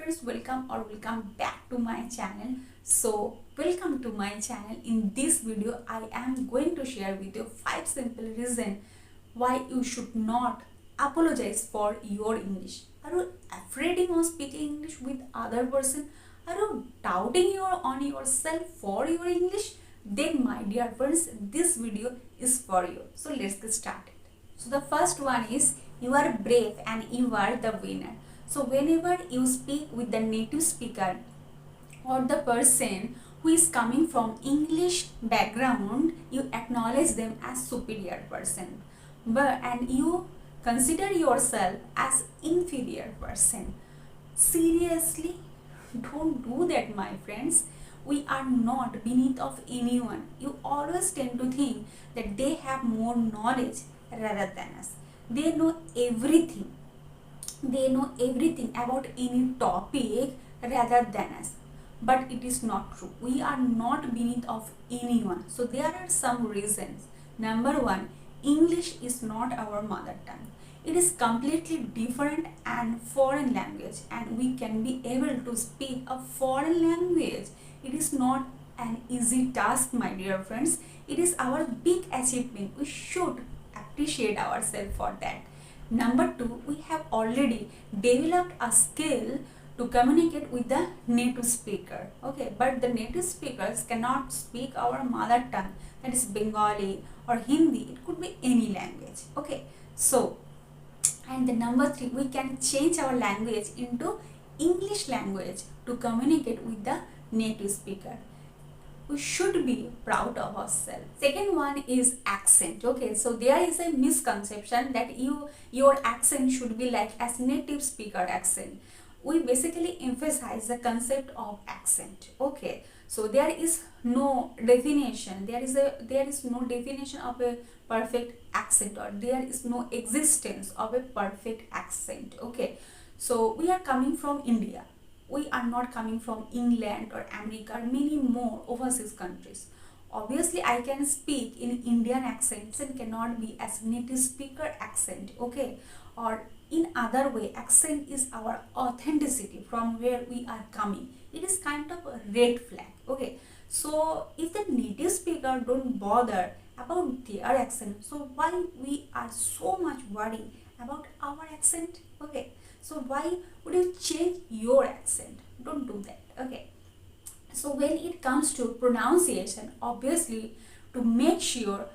friends, welcome back to my channel. So welcome to my channel. In this video I am going to share with you 5 simple reasons why you should not apologize for your English. Are you afraid of speaking English with other person? Are you doubting on yourself for your English? Then my dear friends, this video is for you. So let's get started. So the first one is you are brave and you are the winner. So whenever you speak with the native speaker or the person who is coming from English background, you acknowledge them as superior person, and you consider yourself as inferior person. Seriously, don't do that, my friends. We are not beneath of anyone. You always tend to think that they have more knowledge rather than us. They know everything about any topic rather than us, but it is not true. We are not beneath of anyone. So there are some reasons. Number one, English is not our mother tongue. It is completely different and foreign language, and we can be able to speak a foreign language. It is not an easy task, my dear friends. It is our big achievement. We should appreciate ourselves for that. Number two, we have already developed a skill to communicate with the native speaker. Okay, but the native speakers cannot speak our mother tongue, that is Bengali or Hindi. It could be any language. Okay, so and the number three, we can change our language into English language to communicate with the native speaker. We should be proud of ourselves. Second one is accent. Okay, so there is a misconception that your accent should be like as native speaker accent. We basically emphasize the concept of accent. Okay, so there is no definition. There is no definition of a perfect accent, or there is no existence of a perfect accent. Okay, so we are coming from India. We are not coming from England or America or many more overseas countries. Obviously, I can speak in Indian accent and cannot be as native speaker accent. Okay, or in other way, accent is our authenticity from where we are coming. It is kind of a red flag. Okay, so if the native speaker don't bother about their accent, so why we are so much worried about our accent? Okay, so why would you change your accent? Don't do that. Okay, so when it comes to pronunciation, obviously to make sure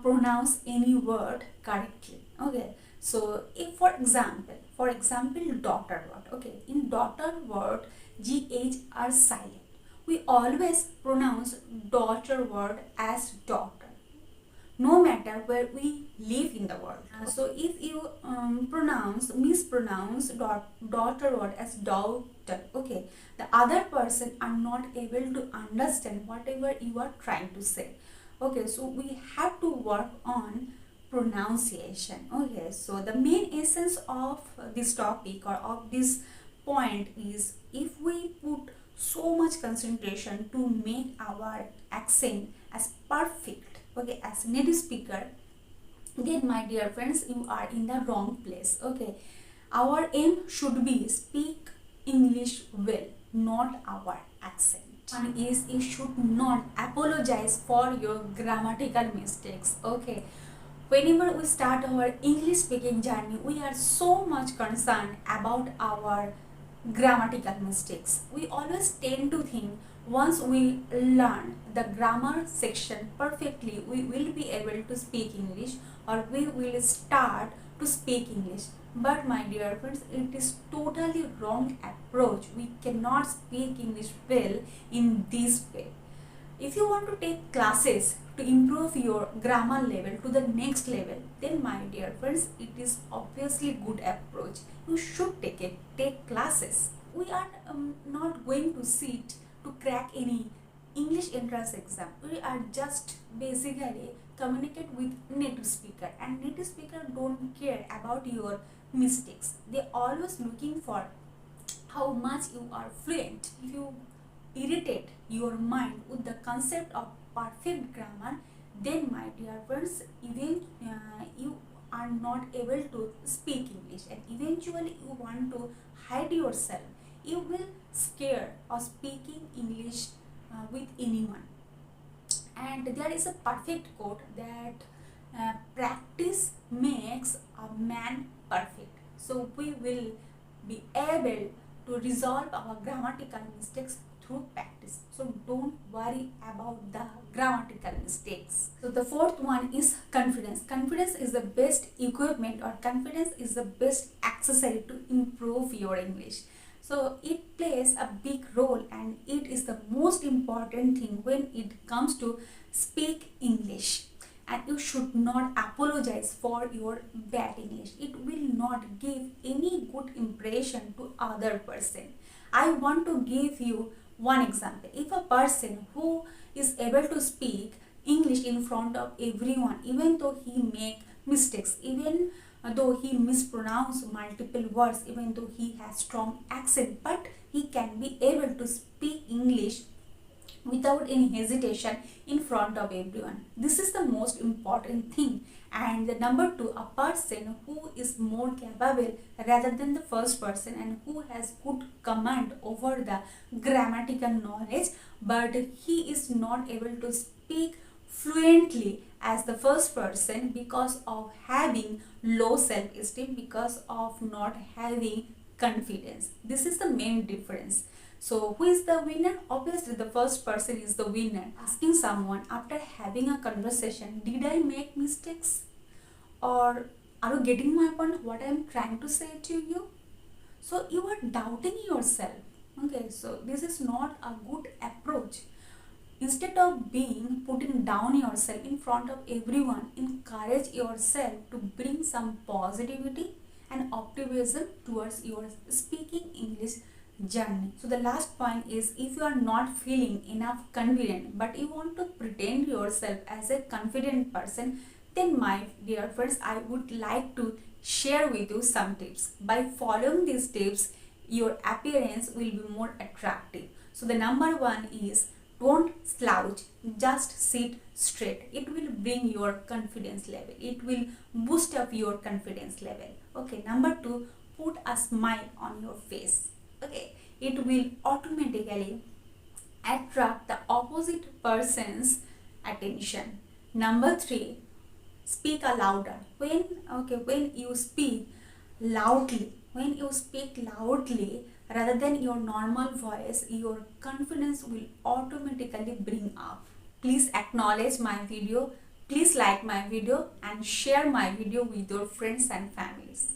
pronounce any word correctly. Okay, so if for example daughter word, okay, in daughter word gh are silent. We always pronounce daughter word as daughter, no matter where we live in the world. So if you mispronounce daughter word as daughter, okay, the other person are not able to understand whatever you are trying to say. Okay, so we have to work on pronunciation. Okay, so the main essence of this topic or of this point is, if we put so much concentration to make our accent as perfect, okay, as native speaker, then my dear friends, you are in the wrong place. Okay, our aim should be speak English well, not our accent. One is, you should not apologize for your grammatical mistakes. Okay, whenever we start our English speaking journey, we are so much concerned about our grammatical mistakes. We always tend to think once we learn the grammar section perfectly, we will be able to speak English, or we will start to speak English. But my dear friends, it is totally wrong approach. We cannot speak English well in this way. If you want to take classes to improve your grammar level to the next level, then my dear friends, it is obviously good approach. You should take classes. We are not going to sit to crack any English entrance exam. We are just basically communicate with native speaker, and native speaker don't care about your mistakes. They always looking for how much you are fluent. If you irritate your mind with the concept of perfect grammar, then my dear friends, even you are not able to speak English, and eventually you want to hide yourself you will scare of speaking English with anyone. And there is a perfect quote that practice makes a man perfect. So we will be able to resolve our grammatical mistakes through practice. So don't worry about the grammatical mistakes. So the fourth one is confidence. Confidence is the best equipment, or confidence is the best accessory to improve your English. So it plays a big role, and it is the most important thing when it comes to speak English. And you should not apologize for your bad English. It will not give any good impression to other person. I want to give you one example. If a person who is able to speak English in front of everyone, even though he make mistakes, even though he mispronounce multiple words, even though he has strong accent, but he can be able to speak English without any hesitation in front of everyone. This is the most important thing. And the number two, a person who is more capable rather than the first person, and who has good command over the grammatical knowledge, but he is not able to speak fluently as the first person because of having low self-esteem, because of not having confidence. This is the main difference. So who is the winner? Obviously the first person is the winner. Asking someone after having a conversation, did I make mistakes? Or are you getting my point, what I am trying to say to you? So you are doubting yourself. Okay, so this is not a good approach. Instead of putting down yourself in front of everyone, encourage yourself to bring some positivity and optimism towards your speaking English journey. So the last point is, if you are not feeling enough confident but you want to pretend yourself as a confident person, then my dear friends, I would like to share with you some tips. By following these tips, your appearance will be more attractive. So the number one is, don't slouch, just sit straight. It will bring your confidence level. It will boost up your confidence level. Okay, number two, put a smile on your face. Okay, it will automatically attract the opposite person's attention. Number three, speak louder. When you speak loudly, rather than your normal voice, your confidence will automatically bring up. Please acknowledge my video, please like my video and share my video with your friends and families.